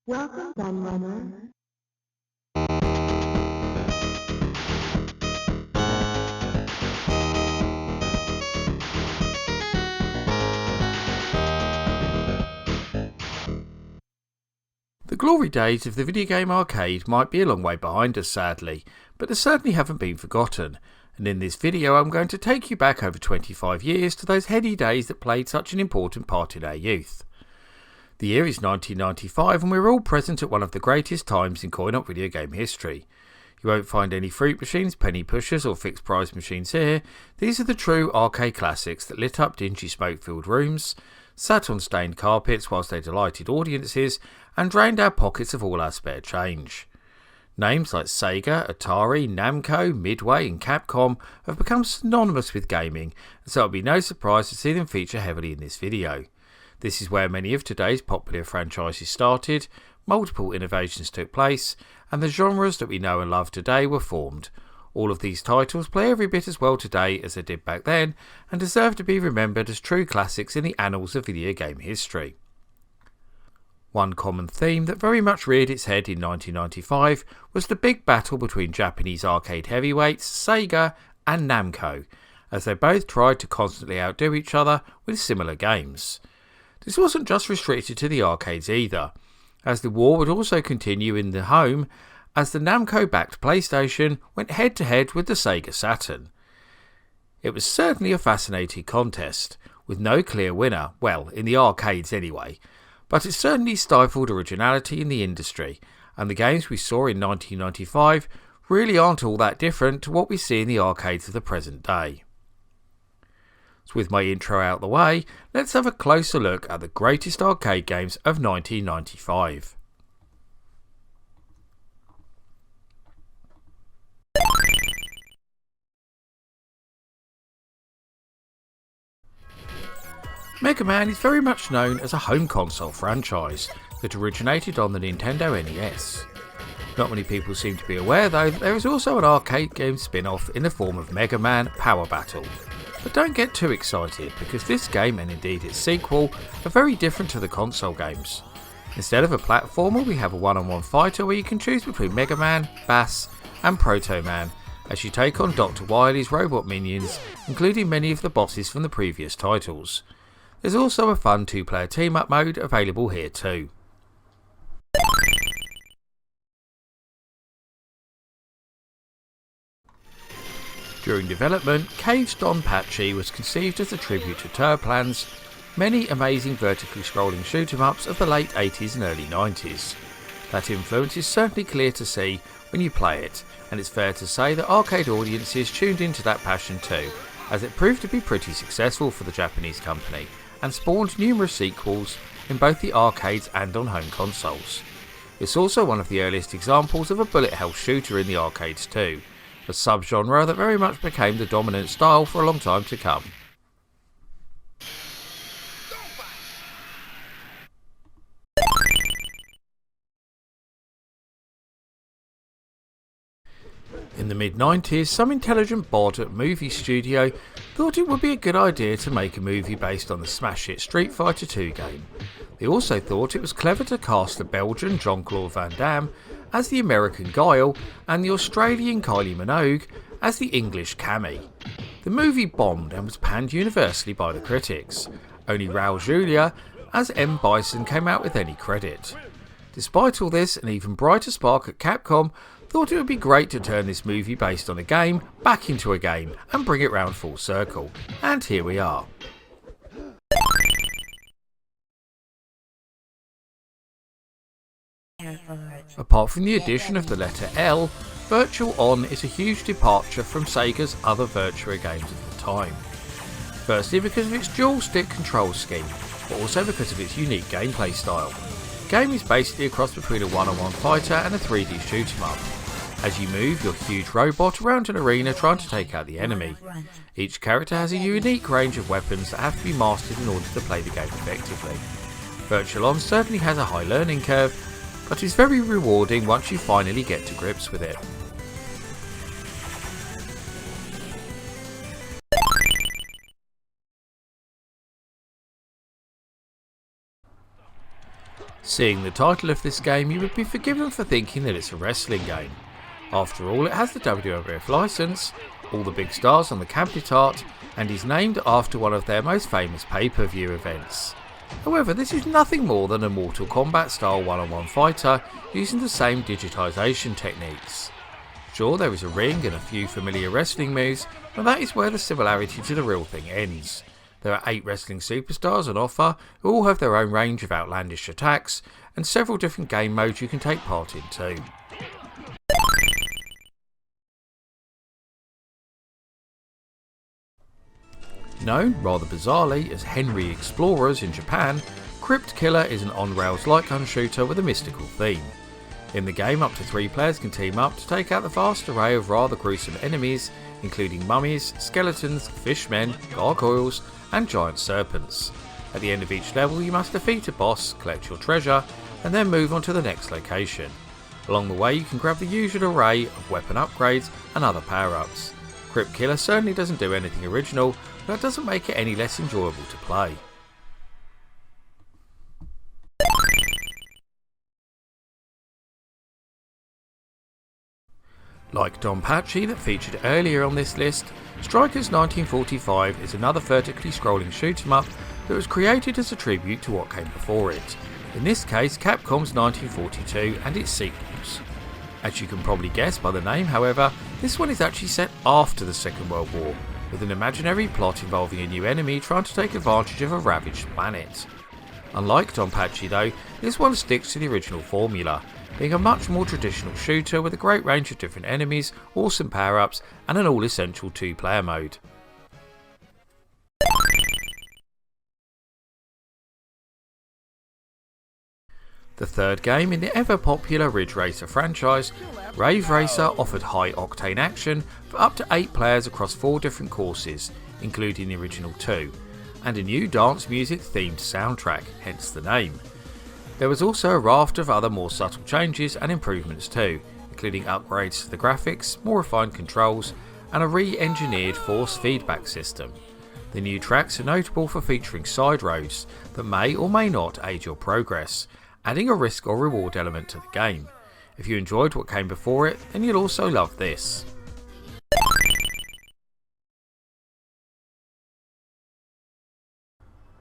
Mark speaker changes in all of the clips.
Speaker 1: Welcome, Gunrunner.
Speaker 2: The glory days of the video game arcade might be a long way behind us, sadly, but they certainly haven't been forgotten, and in this video I'm going to take you back over 25 years to those heady days that played such an important part in our youth. The year is 1995 and we're all present at one of the greatest times in coin-op video game history. You won't find any fruit machines, penny pushers or fixed price machines here. These are the true arcade classics that lit up dingy smoke-filled rooms, sat on stained carpets whilst they delighted audiences and drained our pockets of all our spare change. Names like Sega, Atari, Namco, Midway and Capcom have become synonymous with gaming, and so it'll be no surprise to see them feature heavily in this video. This is where many of today's popular franchises started, multiple innovations took place, and the genres that we know and love today were formed. All of these titles play every bit as well today as they did back then, and deserve to be remembered as true classics in the annals of video game history. One common theme that very much reared its head in 1995 was the big battle between Japanese arcade heavyweights Sega and Namco, as they both tried to constantly outdo each other with similar games. This wasn't just restricted to the arcades either, as the war would also continue in the home as the Namco-backed PlayStation went head-to-head with the Sega Saturn. It was certainly a fascinating contest, with no clear winner, well, in the arcades anyway, but it certainly stifled originality in the industry, and the games we saw in 1995 really aren't all that different to what we see in the arcades of the present day. So with my intro out the way, let's have a closer look at the greatest arcade games of 1995. Mega Man is very much known as a home console franchise that originated on the Nintendo NES. Not many people seem to be aware though that there is also an arcade game spin-off in the form of Mega Man Power Battle. But don't get too excited because this game and indeed its sequel are very different to the console games. Instead of a platformer we have a one-on-one fighter where you can choose between Mega Man, Bass and Proto Man as you take on Dr. Wily's robot minions, including many of the bosses from the previous titles. There's also a fun two-player team-up mode available here too. During development, Cave's Don Pachi was conceived as a tribute to Turplan's many amazing vertically scrolling shoot-em-ups of the late 80s and early 90s. That influence is certainly clear to see when you play it, and it's fair to say that arcade audiences tuned into that passion too, as it proved to be pretty successful for the Japanese company, and spawned numerous sequels in both the arcades and on home consoles. It's also one of the earliest examples of a bullet hell shooter in the arcades too, a subgenre that very much became the dominant style for a long time to come. In the mid-90s, some intelligent bod at movie studio thought it would be a good idea to make a movie based on the smash hit Street Fighter II game. They also thought it was clever to cast the Belgian Jean-Claude Van Damme as the American Guile and the Australian Kylie Minogue as the English Cammy. The movie bombed and was panned universally by the critics. Only Raul Julia as M. Bison came out with any credit. Despite all this, an even brighter spark at Capcom thought it would be great to turn this movie based on a game back into a game and bring it round full circle. And here we are. Apart from the addition of the letter L, Virtual On is a huge departure from Sega's other Virtua games of the time. Firstly because of its dual stick control scheme, but also because of its unique gameplay style. The game is basically a cross between a one-on-one fighter and a 3D shoot 'em up. As you move your huge robot around an arena trying to take out the enemy. Each character has a unique range of weapons that have to be mastered in order to play the game effectively. Virtual On certainly has a high learning curve, but is very rewarding once you finally get to grips with it. Seeing the title of this game, you would be forgiven for thinking that it's a wrestling game. After all, it has the WWF license, all the big stars on the cabinet art, and is named after one of their most famous pay-per-view events. However, this is nothing more than a Mortal Kombat style one-on-one fighter using the same digitisation techniques. Sure, there is a ring and a few familiar wrestling moves, but that is where the similarity to the real thing ends. There are 8 wrestling superstars on offer who all have their own range of outlandish attacks, and several different game modes you can take part in too. Known, rather bizarrely, as Henry Explorers in Japan, Crypt Killer is an on-rails light gun shooter with a mystical theme. In the game, up to 3 players can team up to take out the vast array of rather gruesome enemies, including mummies, skeletons, fishmen, gargoyles, and giant serpents. At the end of each level, you must defeat a boss, collect your treasure, and then move on to the next location. Along the way, you can grab the usual array of weapon upgrades and other power-ups. Crypt Killer certainly doesn't do anything original, but that doesn't make it any less enjoyable to play. Like Donpachi that featured earlier on this list, Strikers 1945 is another vertically scrolling shoot 'em up that was created as a tribute to what came before it, in this case Capcom's 1942 and its sequels. As you can probably guess by the name, however, this one is actually set after the Second World War, with an imaginary plot involving a new enemy trying to take advantage of a ravaged planet. Unlike Donpachi though, this one sticks to the original formula, being a much more traditional shooter with a great range of different enemies, awesome power-ups, and an all-essential 2-player mode. The third game in the ever-popular Rave Racer franchise, Rave Racer offered high-octane action for up to 8 players across 4 different courses, including the original 2, and a new dance music-themed soundtrack, hence the name. There was also a raft of other more subtle changes and improvements too, including upgrades to the graphics, more refined controls, and a re-engineered force feedback system. The new tracks are notable for featuring side roads that may or may not aid your progress, adding a risk or reward element to the game. If you enjoyed what came before it, then you'll also love this.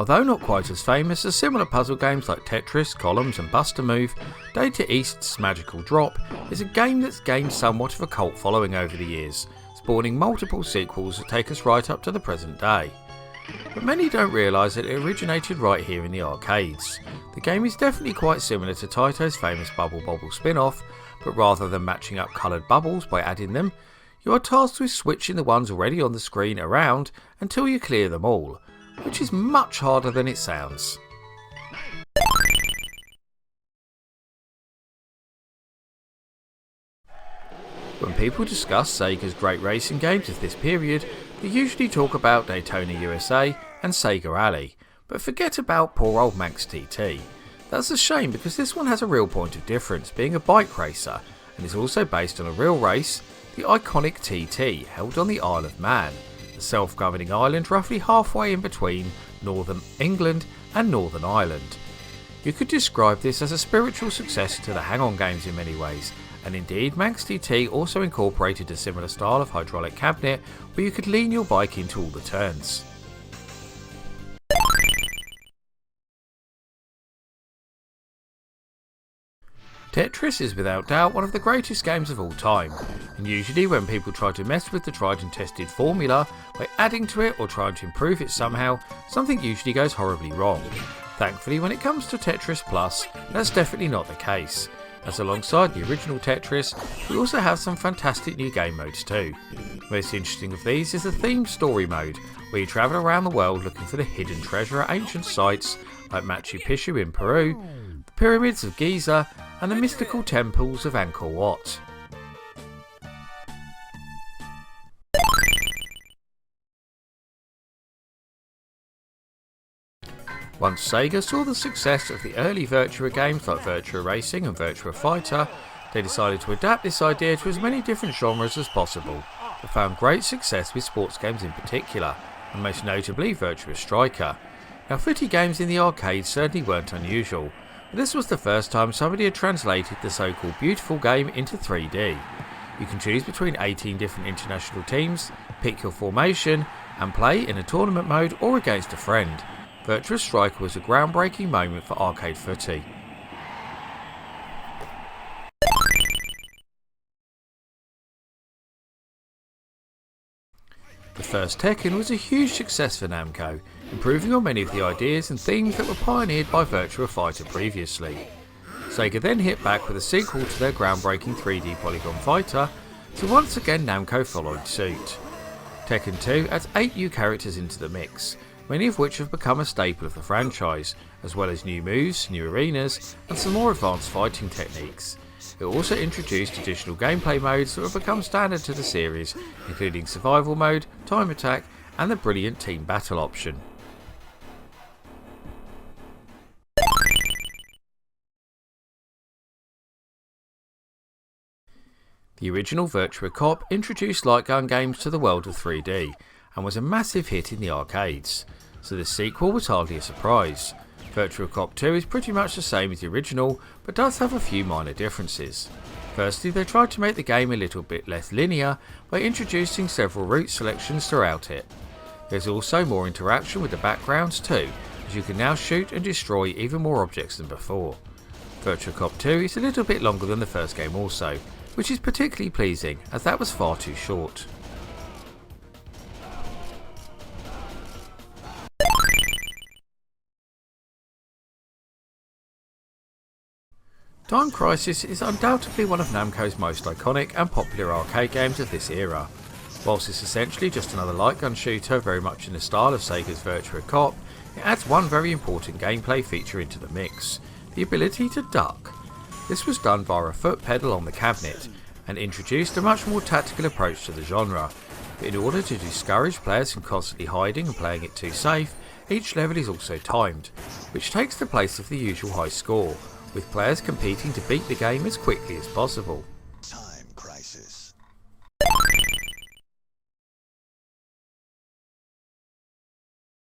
Speaker 2: Although not quite as famous as similar puzzle games like Tetris, Columns and Buster Move, Data East's Magical Drop is a game that's gained somewhat of a cult following over the years, spawning multiple sequels that take us right up to the present day. But many don't realise that it originated right here in the arcades. The game is definitely quite similar to Taito's famous Bubble Bobble spin-off, but rather than matching up coloured bubbles by adding them, you are tasked with switching the ones already on the screen around until you clear them all, which is much harder than it sounds. When people discuss Sega's great racing games of this period, they usually talk about Daytona USA and Sega Rally, but forget about poor old Manx TT. That's a shame because this one has a real point of difference, being a bike racer, and is also based on a real race, the iconic TT, held on the Isle of Man, a self-governing island roughly halfway in between Northern England and Northern Ireland. You could describe this as a spiritual successor to the Hang-On games in many ways, and indeed Manx TT also incorporated a similar style of hydraulic cabinet where you could lean your bike into all the turns. Tetris is without doubt one of the greatest games of all time, and usually when people try to mess with the tried and tested formula by adding to it or trying to improve it somehow, something usually goes horribly wrong. Thankfully, when it comes to Tetris Plus, that's definitely not the case, as alongside the original Tetris, we also have some fantastic new game modes too. Most interesting of these is the themed story mode, where you travel around the world looking for the hidden treasure at ancient sites like Machu Picchu in Peru, the pyramids of Giza, and the mystical temples of Angkor Wat. Once Sega saw the success of the early Virtua games like Virtua Racing and Virtua Fighter, they decided to adapt this idea to as many different genres as possible, but found great success with sports games in particular, and most notably Virtua Striker. Now, footy games in the arcade certainly weren't unusual, This was the first time somebody had translated the so-called beautiful game into 3D. You can choose between 18 different international teams, pick your formation, and play in a tournament mode or against a friend. Virtua Striker was a groundbreaking moment for arcade footy. The first Tekken was a huge success for Namco, improving on many of the ideas and themes that were pioneered by Virtua Fighter previously. Sega then hit back with a sequel to their groundbreaking 3D polygon fighter, so once again Namco followed suit. Tekken 2 adds 8 new characters into the mix, many of which have become a staple of the franchise, as well as new moves, new arenas, and some more advanced fighting techniques. It also introduced additional gameplay modes that have become standard to the series, including survival mode, time attack, and the brilliant team battle option. The original Virtua Cop introduced light gun games to the world of 3D, and was a massive hit in the arcades, so the sequel was hardly a surprise. Virtua Cop 2 is pretty much the same as the original, but does have a few minor differences. Firstly, they tried to make the game a little bit less linear by introducing several route selections throughout it. There's also more interaction with the backgrounds too, as you can now shoot and destroy even more objects than before. Virtua Cop 2 is a little bit longer than the first game also, which is particularly pleasing as that was far too short. Time Crisis is undoubtedly one of Namco's most iconic and popular arcade games of this era. Whilst it's essentially just another light gun shooter very much in the style of Sega's Virtua Cop, it adds one very important gameplay feature into the mix, the ability to duck. This was done via a foot pedal on the cabinet, and introduced a much more tactical approach to the genre. But in order to discourage players from constantly hiding and playing it too safe, each level is also timed, which takes the place of the usual high score, with players competing to beat the game as quickly as possible.
Speaker 3: Time Crisis.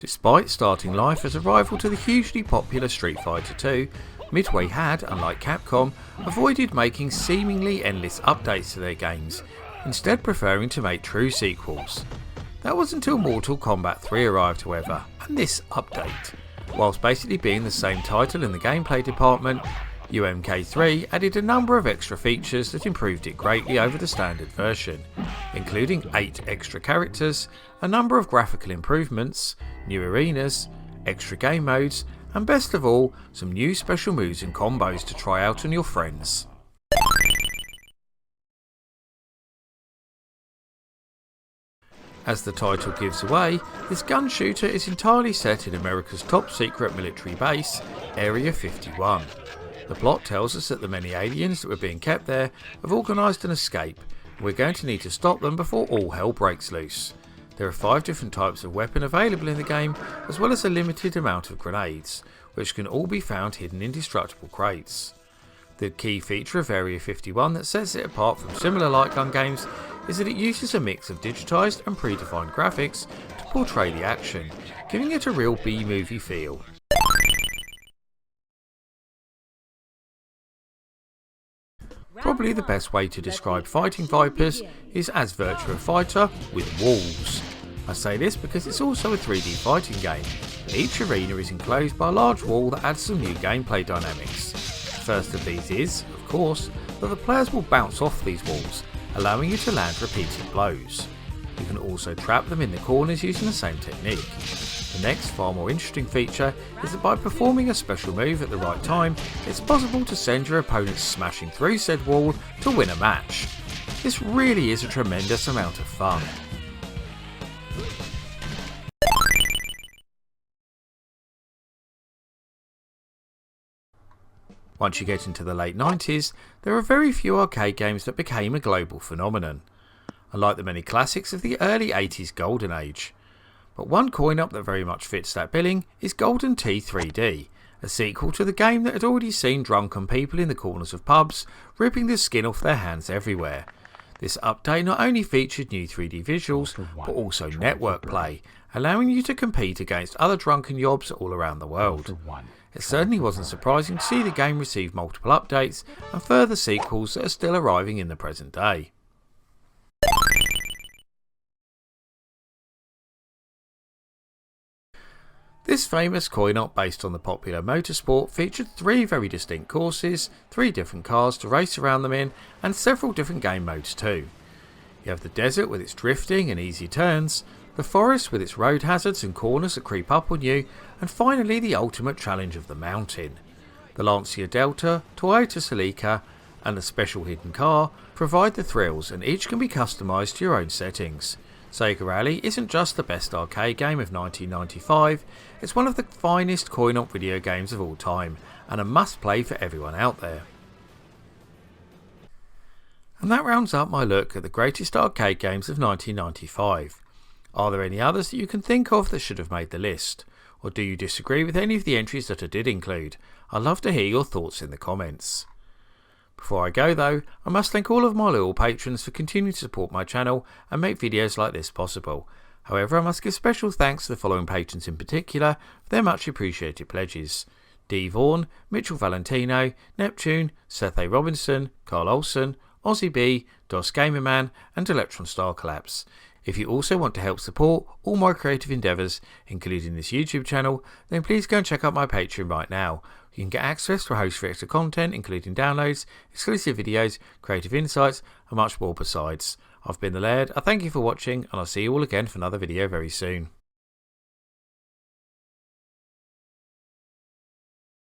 Speaker 2: Despite starting life as a rival to the hugely popular Street Fighter 2, Midway had, unlike Capcom, avoided making seemingly endless updates to their games, instead preferring to make true sequels. That was until Mortal Kombat 3 arrived however, and this update, whilst basically being the same title in the gameplay department, UMK3 added a number of extra features that improved it greatly over the standard version, including 8 extra characters, a number of graphical improvements, new arenas, extra game modes, and best of all, some new special moves and combos to try out on your friends. As the title gives away, this gun shooter is entirely set in America's top secret military base, Area 51. The plot tells us that the many aliens that were being kept there have organised an escape, and we're going to need to stop them before all hell breaks loose. There are 5 different types of weapon available in the game, as well as a limited amount of grenades, which can all be found hidden in destructible crates. The key feature of Area 51 that sets it apart from similar light gun games is that it uses a mix of digitised and predefined graphics to portray the action, giving it a real B-movie feel. Probably the best way to describe Fighting Vipers is as Virtua Fighter with walls. I say this because it's also a 3D fighting game. Each arena is enclosed by a large wall that adds some new gameplay dynamics. The first of these is, of course, that the players will bounce off these walls, allowing you to land repeated blows. You can also trap them in the corners using the same technique. The next, far more interesting feature is that by performing a special move at the right time, it's possible to send your opponent smashing through said wall to win a match. This really is a tremendous amount of fun. Once you get into the late 90s, there are very few arcade games that became a global phenomenon, unlike the many classics of the early 80s golden age. But one coin-op that very much fits that billing is Golden Tee 3D, a sequel to the game that had already seen drunken people in the corners of pubs ripping the skin off their hands everywhere. This update not only featured new 3D visuals, but also network play, allowing you to compete against other drunken yobs all around the world. it certainly wasn't surprising to see the game receive multiple updates and further sequels that are still arriving in the present day. This famous coin-op based on the popular motorsport featured 3 very distinct courses, 3 different cars to race around them in, and several different game modes too. You have the desert with its drifting and easy turns, the forest with its road hazards and corners that creep up on you, and finally the ultimate challenge of the mountain. The Lancia Delta, Toyota Celica and the special hidden car provide the thrills, and each can be customised to your own settings. Sega Rally isn't just the best arcade game of 1995, it's one of the finest coin-op video games of all time, and a must-play for everyone out there. And that rounds up my look at the greatest arcade games of 1995. Are there any others that you can think of that should have made the list? Or do you disagree with any of the entries that I did include? I'd love to hear your thoughts in the comments. Before I go though, I must thank all of my loyal patrons for continuing to support my channel and make videos like this possible. However, I must give special thanks to the following patrons in particular for their much appreciated pledges: D. Vaughan, Mitchell Valentino, Neptune, Seth A. Robinson, Carl Olsen, Aussie B, DOS Gamerman and Electron Star Collapse. If you also want to help support all my creative endeavours, including this YouTube channel, then please go and check out my Patreon right now. You can get access to host extra content, including downloads, exclusive videos, creative insights and much more besides. I've been the Laird, I thank you for watching and I'll see you all again for another video very soon.